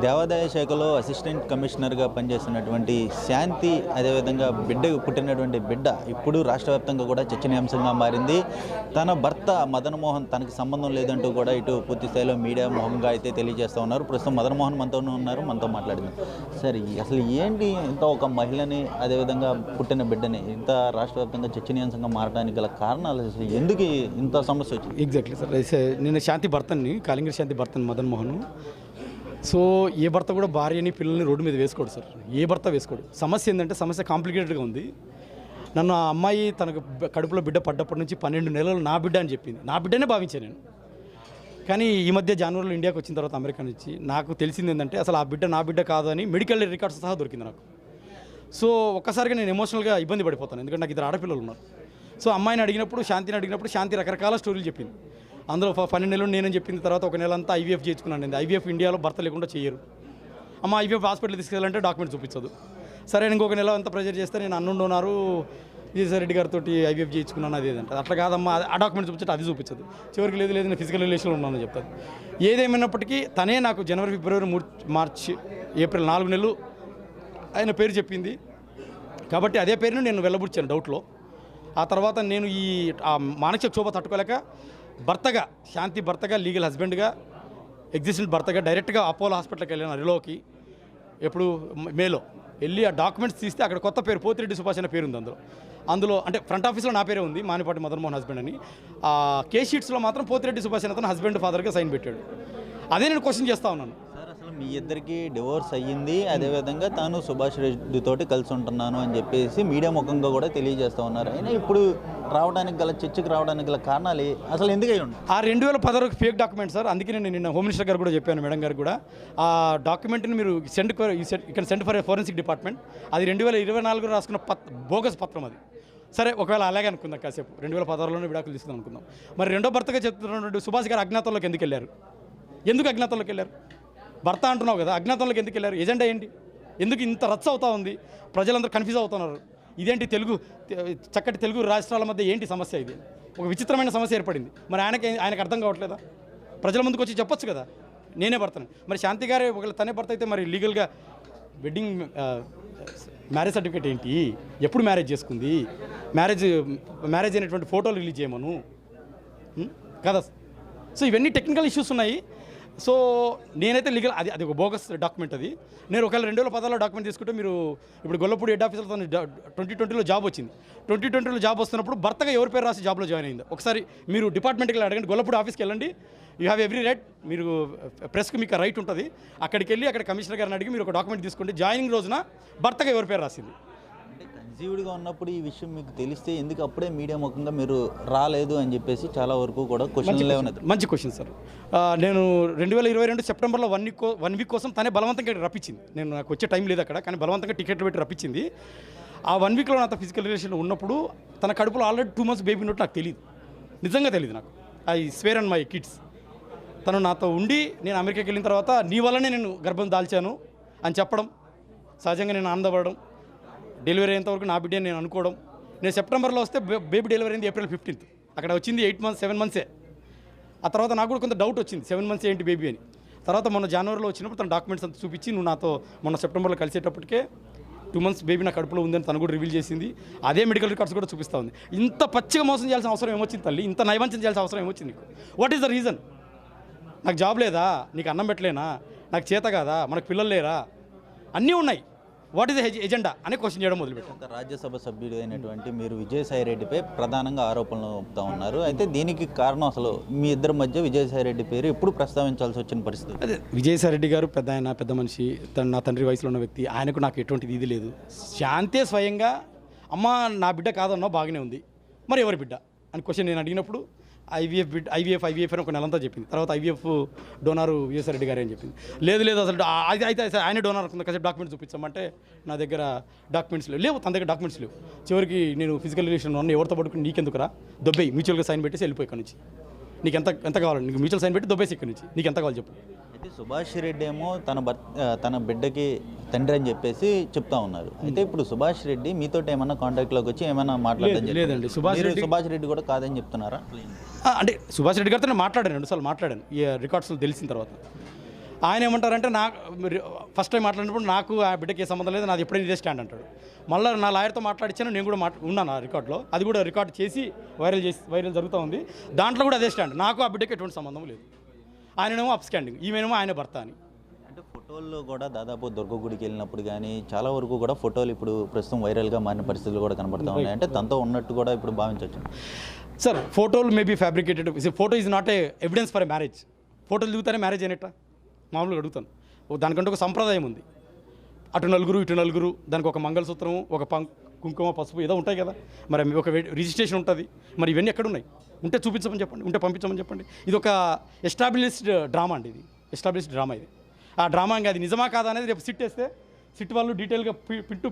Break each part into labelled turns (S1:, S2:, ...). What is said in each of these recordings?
S1: దేవాదాయ శాఖలో అసిస్టెంట్ కమిషనర్గా పనిచేస్తున్నటువంటి శాంతి, అదేవిధంగా పుట్టినటువంటి బిడ్డ ఇప్పుడు రాష్ట్ర వ్యాప్తంగా కూడా చర్చనీయాంశంగా మారింది. తన భర్త మదన్ మోహన్ తనకి సంబంధం లేదంటూ కూడా ఇటు పూర్తి స్థాయిలో మీడియా ముఖంగా అయితే తెలియజేస్తూ ఉన్నారు. ప్రస్తుతం మదన్ మోహన్ మనతోనే ఉన్నారు, మనతో మాట్లాడింది. సరే, అసలు ఏంటి ఇంత ఒక మహిళని, అదేవిధంగా పుట్టిన బిడ్డని ఇంత రాష్ట్ర వ్యాప్తంగా చర్చనీయాంశంగా మారడానికి గల కారణాలు, అసలు ఎందుకు ఇంత సమస్య వచ్చింది?
S2: Exactly sir. నేను శాంతి భర్తని, కాలింగర్ శాంతి భర్తని మదన్ మోహన్. సో ఏ భర్త కూడా భార్యని పిల్లల్ని రోడ్డు మీద వేసుకోడు సార్, ఏ భర్త వేసుకోడు. సమస్య ఏంటంటే సమస్య కాంప్లికేటెడ్గా ఉంది. నన్ను ఆ అమ్మాయి తనకు కడుపులో బిడ్డ పడ్డప్పటి నుంచి 12 నెలలు నా బిడ్డ అని చెప్పింది. నా బిడ్డనే భావించాను నేను. కానీ ఈ మధ్య జనవరిలో ఇండియాకి వచ్చిన తర్వాత అమెరికా నుంచి నాకు తెలిసింది ఏంటంటే అసలు ఆ బిడ్డ నా బిడ్డ కాదు అని మెడికల్ రికార్డ్స్ సహా దొరికింది నాకు. సో ఒక్కసారిగా నేను ఎమోషనల్గా ఇబ్బంది పడిపోతాను, ఎందుకంటే నాకు 2 ఆడపిల్లలు ఉన్నారు. సో అమ్మాయిని అడిగినప్పుడు, శాంతిని అడిగినప్పుడు శాంతి రకరకాల స్టోరీలు చెప్పింది. అందులో 12 నెలలు నేనని చెప్పింది. తర్వాత 1 నెల అంతా IVF చేయించుకున్నాను. నేను IVF ఇండియాలో భర్త లేకుండా చేయరు. అమ్మ IVF హాస్పిటల్ తీసుకెళ్ళాలంటే డాక్యుమెంట్ చూపించదు. సరే, ఇంకొక నెల అంతా ప్రెజర్ చేస్తే నేను అన్నున్నారు విజయసాయి రెడ్డి గారితో IVF చేయించుకున్నాను అది ఏదంటే, అట్లా కాదమ్మా ఆ డాక్యుమెంట్ చూపించట్టు అది చూపించదు. చివరికి లేదు నేను ఫిజికల్ రిలేషన్లో ఉన్నానని చెప్తాను. ఏదేమైనప్పటికీ తనే నాకు జనవరి, ఫిబ్రవరి, మార్చి, ఏప్రిల్ 4 నెలలు ఆయన పేరు చెప్పింది. కాబట్టి అదే పేరుని నేను వెళ్ళబుచ్చాను డౌట్లో. ఆ తర్వాత నేను ఈ మానసిక క్షోభ తట్టుకోలేక భర్తగా, శాంతి భర్తగా, లీగల్ హస్బెండ్గా, ఎగ్జిస్టెంట్ భర్తగా డైరెక్ట్గా అపోలో హాస్పిటల్కి వెళ్ళాను అరిలోకి. ఎప్పుడు మేలో వెళ్ళి ఆ డాక్యుమెంట్స్ తీస్తే అక్కడ కొత్త పేరు పోతిరెడ్డి సుభాష్ అనే పేరు ఉంది. అందులో అంటే ఫ్రంట్ ఆఫీస్లో నా పేరే ఉంది, మానిపాటి మదన్ మోహన్ హస్బెండ్ అని. ఆ కేస్ షీట్స్లో మాత్రం పోతిరెడ్డి సుభాష్ అనే అతను హస్బెండ్ ఫాదర్గా సైన్ పెట్టాడు. అదే నేను క్వశ్చన్ చేస్తూ ఉన్నాను.
S1: అసలు మీ ఇద్దరికి డివోర్స్ అయ్యింది, అదేవిధంగా తాను సుభాష్ రెడ్డితోటి కలిసి ఉంటున్నాను అని చెప్పేసి మీడియా ముఖంగా కూడా తెలియజేస్తూ ఉన్నారు. అయినా ఇప్పుడు రావడానికి గల చర్చకు రావడానికి గల కారణాలు అసలు ఎందుకు అయ్యి ఉంటాయి?
S2: ఆ 2016 ఫేక్ డాక్యుమెంట్ సార్. అందుకే నేను నిన్న హోమ్ మినిస్టర్ గారు కూడా చెప్పాను, మేడం గారు కూడా. ఆ డాక్యుమెంట్ని మీరు సెండ్ ఫర్ ఫోరెన్సిక్ డిపార్ట్మెంట్. అది 2024 రాసుకున్న బోగస్ పత్రం అది. సరే, ఒకవేళ అలాగే అనుకుందాం కాసేపు, 2016లోనే విడాకులు తీసుకుందాం అనుకుందాం. మరి రెండో భర్తగా చెప్తున్నటువంటి సుభాష్ గారు అజ్ఞాతంలోకి ఎందుకు వెళ్ళారు? ఎందుకు అజ్ఞాతంలోకి వెళ్ళారు? భర్త అంటున్నావు కదా, అజ్ఞాతంలోకి ఎందుకు వెళ్ళారు? ఎజెండా ఏంటి? ఎందుకు ఇంత రచ్చ అవుతా ఉంది? ప్రజలందరూ కన్ఫ్యూజ్ అవుతున్నారు. ఇదేంటి చక్కటి తెలుగు రాష్ట్రాల మధ్య ఏంటి సమస్య? ఇది ఒక విచిత్రమైన సమస్య ఏర్పడింది. మరి ఆయనకు అర్థం కావట్లేదా? ప్రజల ముందుకు వచ్చి చెప్పొచ్చు కదా, నేనే భర్తను. మరి శాంతి గారే ఒకవేళ తనే భర్త అయితే మరి లీగల్గా వెడ్డింగ్ మ్యారేజ్ సర్టిఫికేట్ ఏంటి? ఎప్పుడు మ్యారేజ్ చేసుకుంది? మ్యారేజ్ అయినటువంటి ఫోటోలు రిలీజ్ చేయమను కదా. సో ఇవన్నీ టెక్నికల్ ఇష్యూస్ ఉన్నాయి. సో నేనైతే లీగల్ అది ఒక బోగస్ డాక్యుమెంట్ అది. నేను ఒకవేళ 2016లో డాక్యుమెంట్ తీసుకుంటే, మీరు ఇప్పుడు గొల్లపూడి హెడ్ ఆఫీసర్తో 2020లో జాబ్ వచ్చింది. 2020లో జాబ్ వస్తున్నప్పుడు భర్తగా ఎవరి పేరు రాసి జాబ్లో జాయిన్ అయింది ఒకసారి మీరు డిపార్ట్మెంట్కి వెళ్ళి అడగండి. గొల్లపూడి ఆఫీస్కి వెళ్ళండి, యూ హ్యావ్ ఎవ్రీ రైట్. మీరు ప్రెస్కి మీకు రైట్ ఉంటుంది. అక్కడికి వెళ్ళి అక్కడ కమిషనర్ గారిని అడిగి మీరు ఒక డాక్యుమెంట్ తీసుకుంటే జాయినింగ్ రోజున భర్తగా ఎవరి పేరు రాసింది.
S1: కన్సీవ్డ్గా ఉన్నప్పుడు ఈ విషయం మీకు తెలిస్తే ఎందుకు అప్పుడే మీడియా ముఖంగా మీరు రాలేదు అని చెప్పేసి చాలా వరకు కూడా క్వశ్చన్లే ఉన్నాయి.
S2: మంచి క్వశ్చన్ సార్. నేను 2022 సెప్టెంబర్లో 1 వీక్ కోసం తనే బలవంతంగా రప్పించింది. నాకు వచ్చే టైం లేదు అక్కడ, కానీ బలవంతంగా టికెట్లు పెట్టి రప్పించింది. ఆ 1 వీక్లో నాతో ఫిజికల్ రిలేషన్ ఉన్నప్పుడు తన కడుపులో ఆల్రెడీ 2 months బేబీ ఉన్నట్టు నాకు తెలియదు, నిజంగా తెలియదు నాకు. I swear on my kids. తను నాతో ఉండి నేను అమెరికాకి వెళ్ళిన తర్వాత నీ వల్లనే నేను గర్భం దాల్చాను అని చెప్పడం, సహజంగా నేను ఆనందపడడం, డెలివరీ అయ్యేంతవరకు నా బిడ్డ నేను అనుకోవడం. నేను సెప్టెంబర్లో వస్తే బేబీ డెలివరీ అయింది April 15th. అక్కడ వచ్చింది 7 months. ఆ తర్వాత నాకు కూడా కొంత డౌట్ వచ్చింది, 7 months ఏంటి బేబీ అని. తర్వాత మొన్న జనవరిలో వచ్చినప్పుడు తన డాక్యుమెంట్స్ అంతా చూపించి, నువ్వు నాతో మొన్న సెప్టెంబర్లో కలిసేటప్పటికే 2 months బేబీ నా కడుపులో ఉందని తను కూడా రివీల్ చేసింది. అదే మెడికల్ రికార్డ్స్ కూడా చూపిస్తూ ఉంది. ఇంత పచ్చిగా మోసం చేయాల్సిన అవసరం ఏమొచ్చింది తల్లి? ఇంత నైవంచన చేయాల్సిన అవసరం ఏమొచ్చింది నీకు? What is the reason? నాకు జాబ్ లేదా? నీకు అన్నం పెట్టలేనా? నాకు చేత కాదా? మనకు పిల్లలు లేరా? అన్నీ ఉన్నాయి. వాట్ ఈస్ ద ఎజెండా అనే క్వశ్చన్ చేయడం మొదలుపెట్టారు.
S1: రాజ్యసభ సభ్యుడు అయినటువంటి మీరు విజయసాయి రెడ్డిపై ప్రధానంగా ఆరోపణలు మోపుతా ఉన్నారు. అయితే దీనికి కారణం అసలు మీ ఇద్దరి మధ్య విజయసాయి రెడ్డి పేరు ఎప్పుడు ప్రస్తావించాల్సి వచ్చిన పరిస్థితి?
S2: అదే విజయసాయి రెడ్డి గారు పెద్ద మనిషి, నా తండ్రి వయసులో ఉన్న వ్యక్తి. ఆయనకు నాకు ఎటువంటిది ఇది లేదు. శాంతే స్వయంగా అమ్మ నా బిడ్డ కాదన్నా బాగానే ఉంది, మరి ఎవరి బిడ్డ అని క్వశ్చన్ నేను అడిగినప్పుడు ఐవీఎఫ్ అని ఒక నెలంతా చెప్పింది. తర్వాత IVF డోనారు విజయసాయి రెడ్డి గారే అని చెప్పింది. లేదు అసలు అయితే ఆయన డోనార్ అనుకుంది. కాసేపు డాక్యుమెంట్స్ చూపించామంటే నా దగ్గర డాక్యుమెంట్స్ లేవు, తన దగ్గర డాక్యుమెంట్స్ లేవు. చివరికి నేను ఫిజికల్ రిలేషన్ ఉన్న ఎవరితో పడుకుని నీకెందుకురా, దొబ్బేయి, మ్యూచువల్గా సైన్ పెట్టేసి వెళ్ళిపోయి ఇక్కడ నుంచి. నీకు ఎంత కావాలి? నీకు మ్యూచువల్ సైన్ పెట్టి దొబ్బేసి ఇక్కడ నుంచి, నీకు ఎంత కావాలి చెప్పు.
S1: అయితే సుభాష్ రెడ్డి ఏమో తన బిడ్డకి తండ్రి అని చెప్పేసి చెప్తా ఉన్నారు. అయితే ఇప్పుడు సుభాష్ రెడ్డి మీతో ఏమన్నా కాంటాక్ట్లోకి వచ్చి ఏమైనా మాట్లాడడం?
S2: లేదండి. సుభాష్
S1: రెడ్డి కూడా కాదని చెప్తున్నారా?
S2: అంటే సుభాష్ రెడ్డి గారితో నేను మాట్లాడాను, 2 సార్లు మాట్లాడాను ఈ రికార్డ్స్లో తెలిసిన తర్వాత. ఆయన ఏమంటారంటే నాకు ఫస్ట్ టైం మాట్లాడినప్పుడు నాకు ఆ బిడ్డకి ఏ సంబంధం లేదు, నాది ఎప్పుడైనా ఇదే స్టాండ్ అంటాడు. మళ్ళీ నా లాయర్తో మాట్లాడించాను, నేను కూడా ఉన్నాను ఆ రికార్డులో, అది కూడా రికార్డ్ చేసి వైరల్ జరుగుతూ ఉంది. దాంట్లో కూడా అదే స్టాండ్, నాకు ఆ బిడ్డకి ఎటువంటి సంబంధం లేదు. ఆయనేమో అప్ స్టాండింగ్, ఈమెనేమో ఆయన భర్త అని.
S1: అంటే ఫోటోల్లో కూడా దాదాపు దుర్గగుడికి వెళ్ళినప్పుడు కానీ చాలా వరకు కూడా ఫోటోలు ఇప్పుడు ప్రస్తుతం వైరల్గా మారిన పరిస్థితులు కూడా కనబడుతూ ఉన్నాయి. అంటే తనతో ఉన్నట్టు కూడా ఇప్పుడు భావించవచ్చు
S2: సార్. ఫోటోలు maybe fabricated, photo is not a evidence for a marriage. ఫోటోలు దిగుతానే మ్యారేజ్ అయినట్ట మామూలుగా అడుగుతాను. దానికంటే ఒక సంప్రదాయం ఉంది, అటు నలుగురు ఇటు నలుగురు, దానికి ఒక మంగళసూత్రము, ఒక కుంకుమ పసుపు ఏదో ఉంటాయి కదా, మరి ఒక రిజిస్ట్రేషన్ ఉంటుంది. మరి ఇవన్నీ ఎక్కడ ఉన్నాయి? ఉంటే చూపించమని చెప్పండి, ఉంటే పంపించమని చెప్పండి. ఇది ఒక ఎస్టాబ్లిష్డ్ డ్రామా అండి, ఇది ఎస్టాబ్లిష్డ్ డ్రామా. ఇది ఆ డ్రామా ఇంకా అది నిజమా కాదా అనేది రేపు సిట్ వేస్తే సిట్ వాళ్ళు డీటెయిల్గా పిన్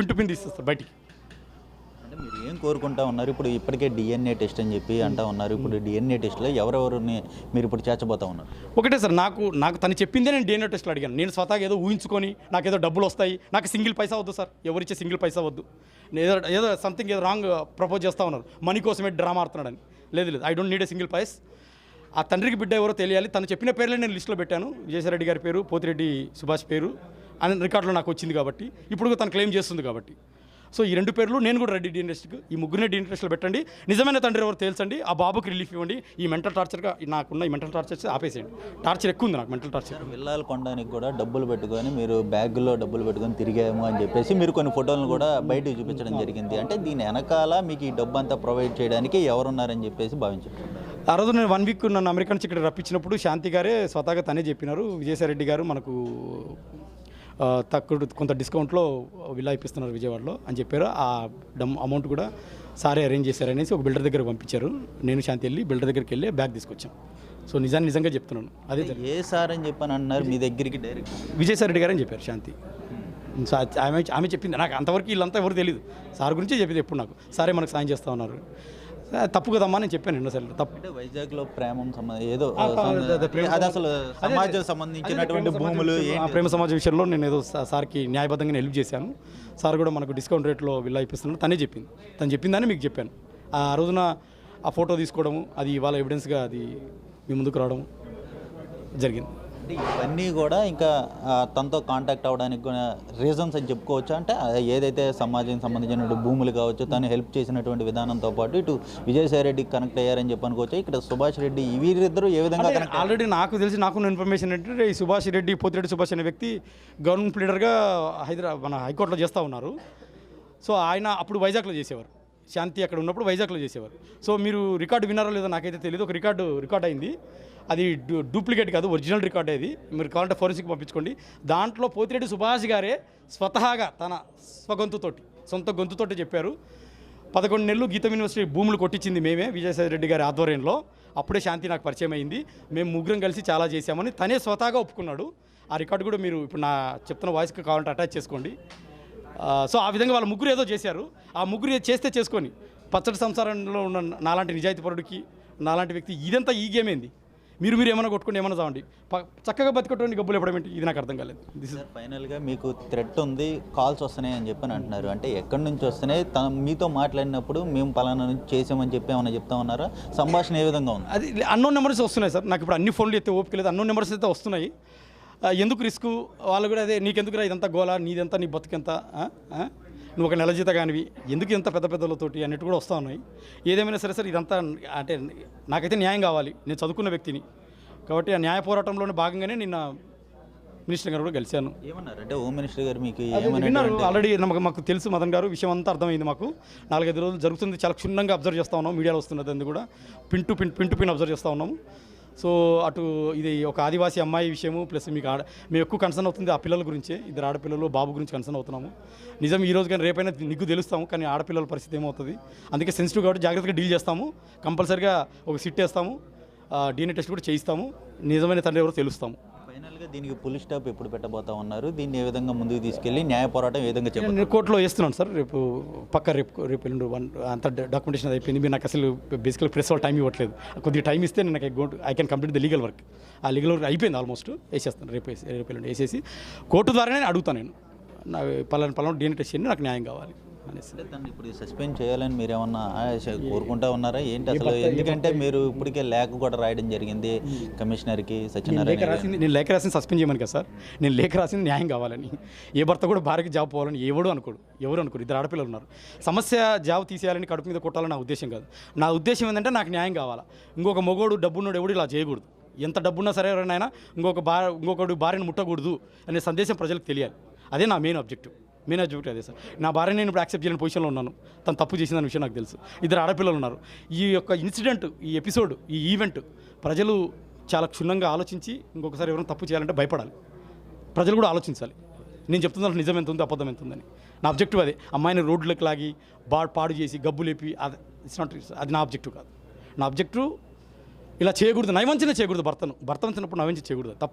S2: టు పిన్ తీస్తారు బయటికి.
S1: అంటే మీరు ఏం కోరుకుంటా ఉన్నారు? ఇప్పుడు ఇప్పటికే డిఎన్ఏ టెస్ట్ అని చెప్పి అంటా ఉన్నారు. ఇప్పుడు డిఎన్ఏ టెస్ట్లో ఎవరెవరిని మీరు ఇప్పుడు చేర్చబోతా ఉన్నారు?
S2: ఒకటే సార్, నాకు తను చెప్పిందే నేను డిఎన్ఏ టెస్ట్లో అడిగాను. నేను స్వతహాగా ఏదో ఊహించుకొని నాకు ఏదో డబ్బులు వస్తాయి, నాకు సింగిల్ పైసా వద్దు సార్, ఎవరిచ్చే సింగిల్ పైసా వద్దు, ఏదో సంథింగ్ ఏదో రాంగ్ ప్రపోజ్ చేస్తూ ఉన్నారు, మనీ కోసమే డ్రామా ఆడుతున్నాడని. లేదు, I don't need a single paise. ఆ తండ్రికి బిడ్డ ఎవరో తెలియాలి. తను చెప్పిన పేర్లే నేను లిస్టులో పెట్టాను. విజయసాయిరెడ్డి గారి పేరు, పోతిరెడ్డి సుభాష్ పేరు అని రికార్డులో నాకు వచ్చింది కాబట్టి, ఇప్పుడు తను క్లెయిమ్ చేస్తుంది కాబట్టి. సో ఈ 2 పేర్లు నేను కూడా రెడీ డిఎన్ఎస్కి, ఈ ముగ్గురిని డిఎన్ఎస్లో పెట్టండి. నిజమైన తండ్రి ఎవరు తేల్చండి, ఆ బాబుకి రిలీఫ్ ఇవ్వండి. ఈ మెంటల్ టార్చర్గా నాకున్న ఈ మెంటల్ టార్చర్స్ ఆపేసేయండి. టార్చర్ ఎక్కువ ఉంది నాకు, మెంటల్ టార్చర్.
S1: విల్లాలు కొనడానికి కూడా డబ్బులు పెట్టుకొని మీరు బ్యాగులో డబ్బులు పెట్టుకొని తిరిగాము అని చెప్పేసి మీరు కొన్ని ఫోటోలను కూడా బయటకు చూపించడం జరిగింది. అంటే దీని వెనకాల మీకు ఈ డబ్బు అంతా ప్రొవైడ్ చేయడానికి ఎవరున్నారని చెప్పేసి భావించారు?
S2: ఆ రోజు నేను 1 వీక్ నన్ను అమెరికా నుంచి ఇక్కడ రప్పించినప్పుడు శాంతి గారే స్వతహాగా తనే చెప్పినారు, విజయసాయిరెడ్డి గారు మనకు తక్కువ కొంత డిస్కౌంట్లో విల్లా ఇప్పిస్తున్నారు విజయవాడలో అని చెప్పారు. ఆ అమౌంట్ కూడా సారే అరేంజ్ చేశారనేసి ఒక బిల్డర్ దగ్గర పంపించారు. నేను శాంతి వెళ్ళి బిల్డర్ దగ్గరికి వెళ్ళి బ్యాగ్ తీసుకొచ్చాం. సో నిజంగా చెప్తున్నాను. అదే
S1: ఏ సార్ అని చెప్పని అన్నారు మీ దగ్గరికి డైరెక్ట్?
S2: విజయసాయిరెడ్డి గారు అని చెప్పారు శాంతి. ఆమె చెప్పింది నాకు, అంతవరకు వీళ్ళంతా ఎవరు తెలియదు. సార్ గురించి చెప్పింది ఎప్పుడు నాకు, సారే మనకు సాయం చేస్తూ ఉన్నారు. తప్పు కదమ్మా నేను చెప్పాను ఎన్నోసార్లు. తప్పు
S1: అంటే వైజాగ్లో ఏదో అది అసలు సమాజం సంబంధించినటువంటి భూములు
S2: ప్రేమ సమాజం విషయంలో నేను ఏదో సార్కి న్యాయబద్ధంగా హెల్ప్ చేశాను. సార్ కూడా మనకు డిస్కౌంట్ రేట్లో విల్లా ఇప్పిస్తున్నాడు. తను చెప్పిందని మీకు చెప్పాను. ఆ రోజున ఆ ఫోటో తీసుకోవడము, అది ఇవాళ ఎవిడెన్స్గా అది మీ ముందుకు రావడం జరిగింది.
S1: అంటే ఇవన్నీ కూడా ఇంకా తనతో కాంటాక్ట్ అవ్వడానికి కూడా రీజన్స్ అని చెప్పుకోవచ్చు. అంటే ఏదైతే సమాజానికి సంబంధించిన భూములు కావచ్చు, తను హెల్ప్ చేసినటువంటి విధానంతో పాటు ఇటు విజయసాయిరెడ్డికి కనెక్ట్ అయ్యారని చెప్పి అనుకోవచ్చు. ఇక్కడ సుభాష్ రెడ్డి వీరిద్దరూ ఏ విధంగా కనెక్ట్?
S2: ఆల్రెడీ నాకు తెలిసి నాకున్న ఇన్ఫర్మేషన్ ఏంటంటే ఈ సుభాష్ రెడ్డి, పోతిరెడ్డి సుభాష్ అనే వ్యక్తి గవర్నమెంట్ లీడర్గా మన హైకోర్టులో చేస్తూ ఉన్నారు. సో ఆయన అప్పుడు వైజాగ్లో చేసేవారు, శాంతి అక్కడ ఉన్నప్పుడు వైజాగ్లో చేసేవారు. సో మీరు రికార్డు విన్నారో లేదో నాకైతే తెలియదు. ఒక రికార్డ్ అయింది, అది డూప్లికేట్ కాదు, ఒరిజినల్ రికార్డ్ అది. మీరు కావాలంటే ఫోరెన్సిక్ పంపించుకోండి. దాంట్లో పోతిరెడ్డి సుభాష్ గారే స్వతహాగా తన సొంత గొంతుతోటి చెప్పారు, 11 నెలలు గీతం యూనివర్సిటీ భూములు కొట్టించింది మేమే, విజయసాయిరెడ్డి గారి ఆధ్వర్యంలో. అప్పుడే శాంతి నాకు పరిచయం అయింది, మేము ముగ్గురం కలిసి చాలా చేశామని తనే స్వతహాగా ఒప్పుకున్నాడు. ఆ రికార్డు కూడా మీరు ఇప్పుడు నా చెప్తున్న వాయిస్కి కావాలంటే అటాచ్ చేసుకోండి. సో ఆ విధంగా వాళ్ళ ముగ్గురు ఏదో చేశారు. ఆ ముగ్గురు చేస్తే చేసుకొని పచ్చడి సంసారంలో ఉన్న నాలాంటి నిజాయితీ పరుడికి, నాలాంటి వ్యక్తి ఇదంతా ఈ గేమ్ ఏంది? మీరు ఏమైనా కొట్టుకోండి, ఏమైనా చావండి, చక్కగా బతికొట్టండి, గబ్బులు ఎప్పడం ఏంటి? ఇది నాకు అర్థం కాలేదు.
S1: ఫైనల్గా మీకు థ్రెట్ ఉంది, కాల్స్ వస్తున్నాయి అని చెప్పని అంటున్నారు. అంటే ఎక్కడి నుంచి వస్తున్నాయి? మీతో మాట్లాడినప్పుడు మేము పలానా నుంచి చేసామని చెప్పి ఏమైనా చెప్తా ఉన్నారా? సంభాషణ ఏ విధంగా ఉంది?
S2: అది అన్నోన్ నెంబర్స్ వస్తున్నాయి సార్. నాకు ఇప్పుడు అన్ని ఫోన్లు అయితే ఓపిక లేదు, అన్నోన్ నెంబర్స్ అయితే వస్తున్నాయి. ఎందుకు రిస్క్? వాళ్ళు కూడా అదే, నీకెందుకురా ఇదంతా గోలా, నీదెంత, నీ బతుకెంత, నువ్వు ఒక నెల జీత కానివి, ఎందుకు ఇంత పెద్దలతోటి అన్నట్టు కూడా వస్తూ ఉన్నాయి. ఏదేమైనా సరే సార్, ఇదంతా అంటే నాకైతే న్యాయం కావాలి. నేను చదువుకున్న వ్యక్తిని కాబట్టి ఆ న్యాయ పోరాటంలోనే భాగంగానే నిన్న మినిస్టర్ గారు కూడా కలిశాను.
S1: ఏమన్నారు అంటే హోమ్ మినిస్టర్ గారు మీకు
S2: విన్నారు? ఆల్రెడీ మాకు తెలుసు, మదన్ గారు విషయం అంతా అర్థమైంది. మాకు 4-5 రోజులు జరుగుతుంది, చాలా క్షుణ్ణంగా అబ్జర్వ్ చేస్తూ ఉన్నాం. మీడియాలో వస్తున్నది అందు కూడా పిన్ టు పిన్ అబ్జర్వ్ చేస్తూ ఉన్నాము. సో అటు ఇది ఒక ఆదివాసీ అమ్మాయి విషయము, ప్లస్ మేము ఎక్కువ కన్సర్న్ అవుతుంది ఆ పిల్లల గురించే. 2 ఆడపిల్లలు, బాబు గురించి కన్సర్న్ అవుతున్నాము. నిజం ఈ రోజు కానీ రేపైనా నీకు తెలుస్తాము, కానీ ఆడపిల్లల పరిస్థితి ఏమవుతుంది? అందుకే సెన్సిటివ్ కాబట్టి జాగ్రత్తగా డీల్ చేస్తాము. కంపల్సరీగా ఒక సిట్ వేస్తాము, డిఎన్ఏ టెస్ట్ కూడా చేయిస్తాము, నిజమైన తండ్రి ఎవరో తెలుస్తాము.
S1: ఫైనల్గా దీనికి పులి స్టాప్ ఎప్పుడు పెట్టబోతా ఉన్నారు? దీన్ని ఏ విధంగా ముందుకు తీసుకెళ్ళి న్యాయ పోరాటం ఏ విధంగా చెప్పారు?
S2: నేను కోర్టులో వేస్తున్నాను సార్. రేపు ఎల్లుండి అంత డాక్యుమెంటేషన్ అయిపోయింది. మీరు నాకు అసలు బేసికల్ ప్రెస్ వాళ్ళు టైం ఇవ్వట్లేదు. కొద్దిగా టైం ఇస్తే నేను I can complete the legal work. ఆ లీగల్ వర్క్ అయిపోయింది ఆల్మోస్ట్. వేసేస్తాను రేపు ఎల్లుండి వేసేసి కోర్టు ద్వారానే అడుగుతాను. నేను నా పలానా డిఎన్ఏ టెస్ట్ చేయండి, నాకు న్యాయం కావాలి. అనేసి.
S1: అంటే తను ఇప్పుడు సస్పెండ్ చేయాలని మీరు ఏమన్నా కోరుకుంటా ఉన్నారా ఏంటి అసలు? ఎందుకంటే మీరు ఇప్పటికే లేఖ కూడా రాయడం జరిగింది కమిషనర్కి సత్యనారాయణ.
S2: నేను లేఖ రాసింది సస్పెండ్ చేయమని కదా సార్, నేను లేఖ రాసింది న్యాయం కావాలని. ఏ భర్త కూడా భార్యకి జాబ్ పోవాలని ఎవరు అనుకోరు. ఇద్దరు ఆడపిల్లలు ఉన్నారు. సమస్య జాబ్ తీసేయాలని కడుపు మీద కొట్టాలని నా ఉద్దేశం కాదు. నా ఉద్దేశం ఏంటంటే నాకు న్యాయం కావాలా. ఇంకొక మొగోడు డబ్బున్నోడు ఎవడు ఇలా చేయకూడదు. ఎంత డబ్బున్నా సరే ఎవరైనా ఇంకొకడు భార్యను ముట్టకూడదు అనే సందేశం ప్రజలకు తెలియాలి. అదే నా మెయిన్ ఆబ్జెక్టివ్ అదే సార్. నా భార్యని నేను ఇప్పుడు యాక్సెప్ట్ చేయలేని పొజిషన్లో ఉన్నాను. తను తప్పు చేసిందన్న విషయం నాకు తెలుసు. ఇద్దరు ఆడపిల్లలు ఉన్నారు. ఈ యొక్క ఇన్సిడెంట్, ఈ ఎపిసోడ్, ఈ ఈవెంట్ ప్రజలు చాలా క్షుణ్ణంగా ఆలోచించి ఇంకొకసారి ఎవరైనా తప్పు చేయాలంటే భయపడాలి. ప్రజలు కూడా ఆలోచించాలి. నేను చెప్తున్నాను నిజం ఎంత ఉంది, అబద్ధం ఎంత ఉందని. నా ఆబ్జెక్టివ్ అదే. అమ్మాయిని రోడ్లకు లాగి పాడు చేసి గబ్బు లేపి అది ఇట్స్ నాట్, అది నా ఆబ్జెక్టివ్ కాదు. నా ఆబ్జెక్టివ్ ఇలా చేయకూడదు, నైవంచన చేయకూడదు. భర్త వంచినప్పుడు నైవంచన చేయకూడదు. తప్పు